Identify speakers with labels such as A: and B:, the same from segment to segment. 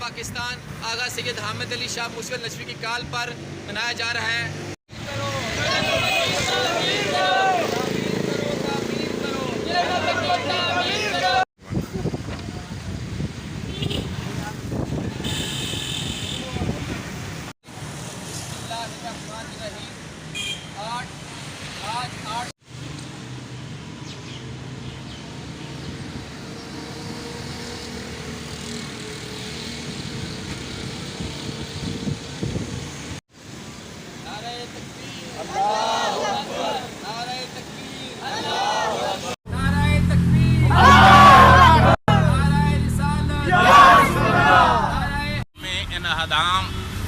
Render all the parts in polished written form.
A: पाकिस्तान आगा सैयद हामिद अली शाह मुस्लिम नजवी की काल पर मनाया जा रहा है।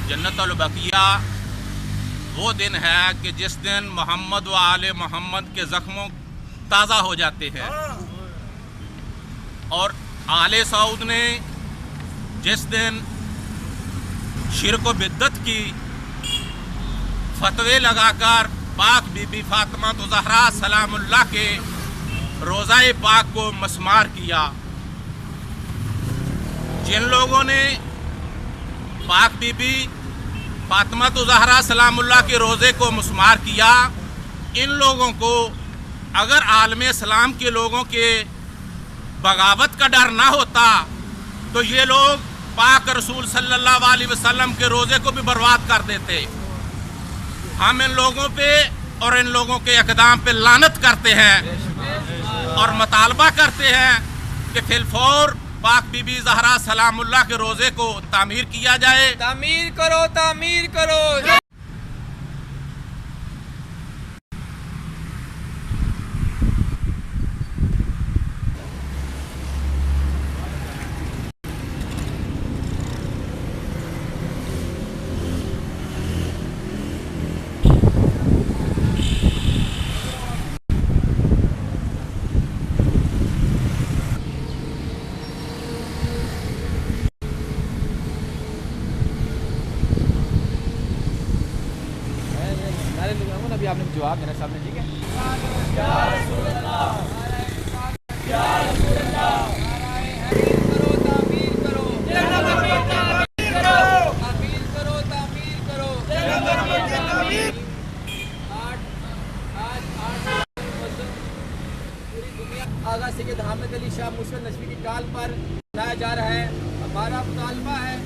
B: जन्नतुल बकिया वो दिन है कि जिस दिन मोहम्मद व आले मोहम्मद के ज़ख्मों ताज़ा हो जाते हैं। और आले सऊद ने जिस दिन शिरक व बिद्दत की फतवे लगाकर पाक बीबी फातिमा ज़हरा सलामुल्लाह के रोज़ाए पाक को मस्मार किया। जिन लोगों ने पाक बीबी फातिमा ज़हरा सलामुल्लाह के रोज़े को मस्मार किया, इन लोगों को अगर आलम इस्लाम के लोगों के बगावत का डर ना होता तो ये लोग पाक रसूल सल्लल्लाहु अलैहि वसल्लम के रोज़े को भी बर्बाद कर देते। हम इन लोगों पे और इन लोगों के इक़दाम पे लानत करते हैं और मुतालबा करते हैं कि फिलफौर पाक बीबी ज़हरा सलामुल्लाह के रोज़े को तामीर किया जाए।
A: तामीर करो, तामीर करो। अभी आपने जवाब देना सामने, ठीक है? आगा सैयद हामिद अली शाह मुस्लिम नजवी की काल पर मनाया जा रहा है। हमारा मुतालबा है